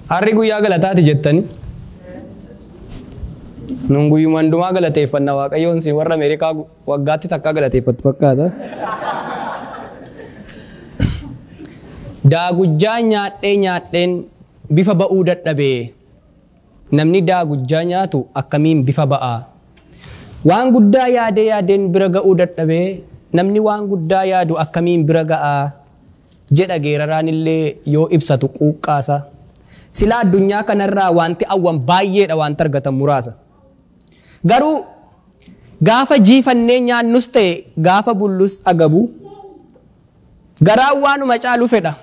Harri guyyaa galataati jettani. Nun guyyumaan dhumaa galateeffanna Waaqayyoon si warra Ameerikaa waggaatti takka galateeffatu fakkaata. Daagujjaa nyaadheen bifa ba'uu dadhabee namni daagujjaa nyaatu akkamiin bifa ba'aa? Waan guddaa yaadeen bira ga'uu dadhabee namni waan guddaa yaadu akkamiin bira ga'aa? Jedha geeraraan illee yoo ibsatu quuqqaasa. Silaa addunyaa kanarraa wanti awwan baay'eedha wanti argatan muraasa. Garuu gaafa jiifannee nyaannus ta'e gaafa bullus agabu garaan waanuma caalu fedha.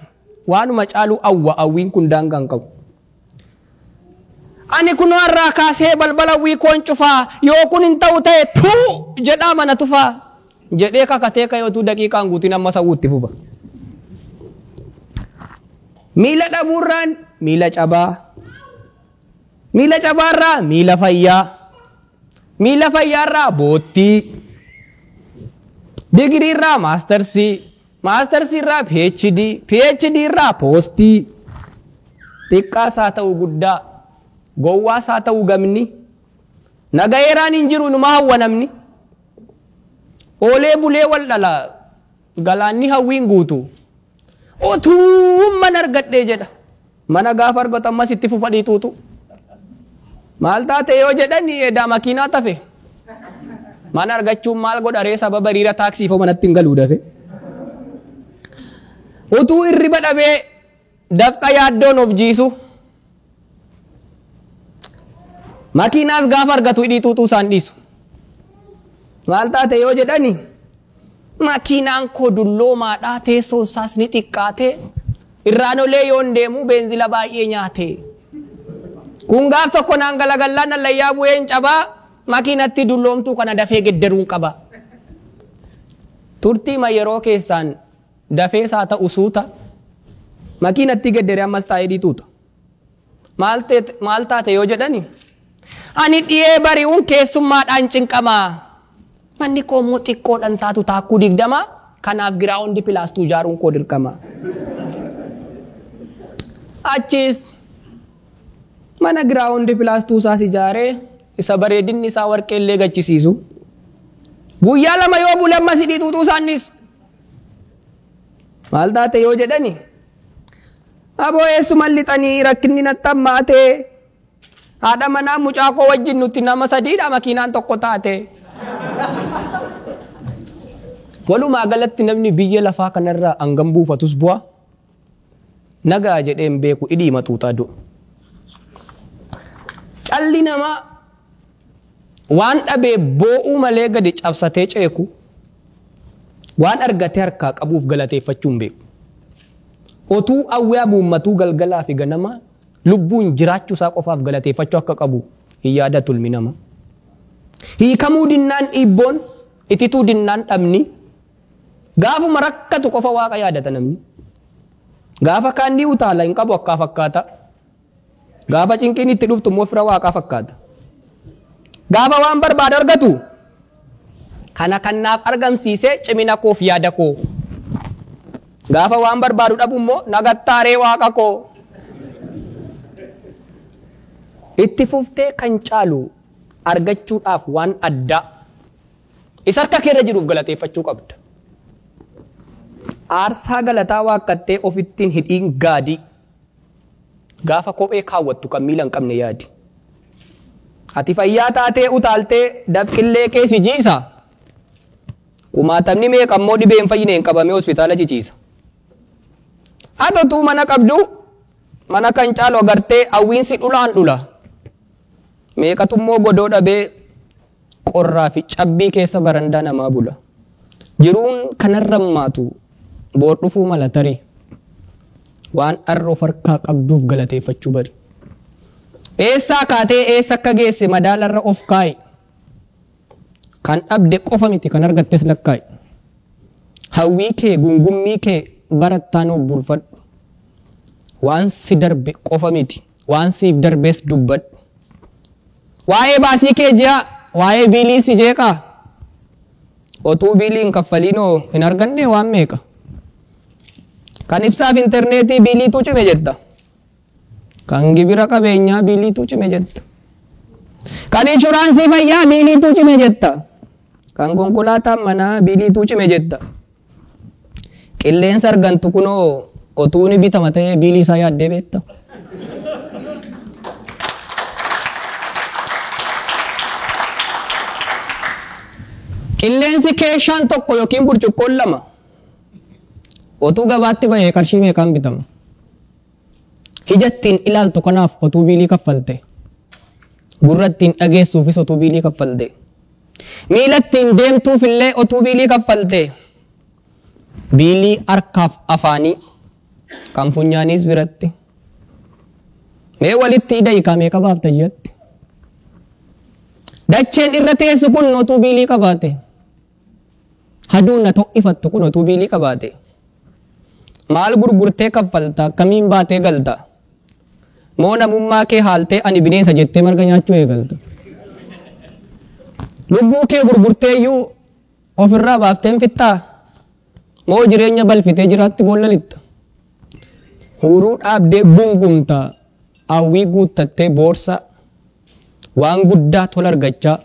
Waanuma caalu awwiin kun daangaa hin qabu. Ani kunoo irraa kaasee balbala hawwii koon cufaa yoo kun hin ta'u ta'e tuu jedhaa mana tufaa jedhee kakatee ka'ootuu daqiiqaan guutiin amma sawuutti fufa. Miila dhabuurraan miila cabaa. Miila cabaarraa miila fayyaa. Miila fayyaarraa boottii. Digiriirraa maastarsii. Maastarsiirraa PhD irraa poostii. Xiqqaas haa ta'u guddaa. Gowwaas haa ta'u gamni. Nagayeeraan hin jiru numa hawwa namni. Oolee bulee wal dhalaa. Galaanni hawwiin guutu. Otuu mana argadhee jedha. Mana gaafa argatu ammas itti fufadhii tuutu. Maal taate yoo jedhan edaa makiinaa tafe. Mana argachuun maal godharee sababa hiriira taaksiifoo manatti hin galuu dafe. Utuu hirriba dhabee dafqa yaaddoon of jiisu. Makiinaas gaafa argatu hidhii tuutuu isaan dhiisu. Maal taate yoo jedhani makiinaan koo dulloomaadhaa teessoo isaas ni xiqqaate irraan olee yoon deemu beenzila baay'ee nyaate. Kun gaaf tokko naan galagallaan allayyaa bu'een cabaa makiinatti dulloomtuu kana dafee gedderuun qaba. Turtii yeroo keessaan dafee isaa ta'u suuta makiinatti geddere ammas taa'ee dhiituuta. Maal taate yoo jedhani ani dhiyee bari'uun keessummaadhaan cinqamaa. Manni koo immoo xiqqoodhaan taatu taakkuu 20 kanaaf giraawundi pilaastuu ijaaruun koo dirqama. Achis mana giraawundi pilaastuu isaas ijaaree isa bareedinni isaa warqee illee gachisiisu. Guyyaa 2 yoo bule ammas hidhii tuutuu isaannis. Maal taate yoo jedhani aboo eessuma lixanii rakkinni natti hammaatee haadha manaa mucaa koo wajjin nuti nama 3dha makiinaan tokko taate. Walumaa galatti namni biyya lafaa kanarraa hangam buufatus bu'a. Nagaa jedheen beeku hidhii matuutaa du'a. Dhalli namaa waan dhabee boo'uu malee gadi cabsatee ceeku waan argatee harkaa qabuuf galateeffachuu hin beeku. Otuu awwaa buummatuu galgalaa fi ganama lubbuun jiraachuu isaa qofaaf galateeffachuu akka qabu hin yaadatu ilmi namaa. Hiikamuu dinnaan dhiibboon itituu dinnaan dhabni gaafuma rakkatu qofa waaqa yaadata namni. Gaafa kaanni utaala hin qabu akkaa fakkaata. Gaafa cinqiin itti dhuftu immoo fira waaqaa fakkaata. Gaafa waan barbaadu argatu kana kannaaf argamsiisee cimina koof yaada koo. Gaafa waan barbaadu dhabu immoo nagattaaree waaqa koo. Itti fuftee kan caalu argachuudhaaf waan addaa isa harka keerra jiruuf galateeffachuu qabda. Aarsaa galataa waaqattee ofittiin hidhiin gaadii gaafa kophee kaawwattu kan miila hin qabne yaadi. Ati fayyaa taatee utaaltee dafqillee keessi jiisa. Kumaatamni meeqa immoo dhibee hin fayyine hin qabamee hospitaala ciciisa. Atotuu mana qabdu mana kan caalu agartee hawwiinsi dhulaan dhula. Meeqatu immoo godoo dhabee qorraa fi cabbii keessa barandaa namaa bula. Jiruun kanarra maatu boodhufuu mala tarii waan har'a of harkaa qabduuf galateeffachuu bari. Eessaa kaatee eessa akka geesse madaalarra of kaa'i. Kan dhabde qofa miti kan argattes lakkaa'i. Hawwii kee gungummii kee barattaan of bulfadhu. Waan si darbe qofa miti waan siif darbees dubbadhu. Waa'ee baasii kee ji'a waa'ee biilii si jeeqaa. Otuu biilii hin kaffaliinoo hin arganne waan meeqa. Kan ibsaaf intarneetii biiliitu cime jetta. Kan gibira qabeenyaa biiliitu cime jetta. Kan inshuraansii fayyaa biiliitu cime jetta. Kan konkolaataa manaa biiliitu cime jetta. Qilleensa argantu kunoo otuu ni bitama ta'ee biilii isaa yaaddee beekta. Qilleensi keeshaan tokko yookiin burcuqqoon lama otuu gabaatti bahee qarshii meeqaan bitama? Ijattiin ilaaltu kanaaf otuu biilii kaffalte. Gurrattiin dhageessuufis otuu biilii kaffalte. Miilattiin deemtuuf illee otuu biilii kaffalte. Biilii harkaaf afaanii kan funyaaniis biratti. Mee walitti hidha meeqa baafta jetti. Dacheen irra teessu kun otuu biilii qabaate. Haduun na to'ifattu kun otuu biilii qabaate. Maal gurgurtee kaffalta akkamiin baatee galta? Moo namummaa kee haaltee ani bineensa jettee marga nyaachuu eegalta? Lubbuu kee gurgurteeyyuu ofirraa baafteen fixxaa? Moo jireenya balfitee jiraatti boollalitta? Huruu dhaabdee gungumta hawwii guuttattee boorsa waan guddaa tola argachaa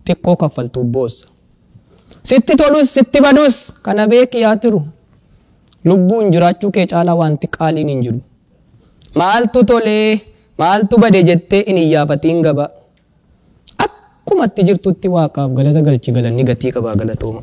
xiqqoo kaffaltuuf boossa. Sitti tolus sitti badus kana beeki yaa tiru. Lubbuun jiraachuu kee caalaa wanti qaaliin hin jiru. Maaltu tolee maaltu bade jettee hin iyyaafatiin gaba. Akkumatti jirtutti waaqaaf galata galchi galanni gatii qabaa galatooma.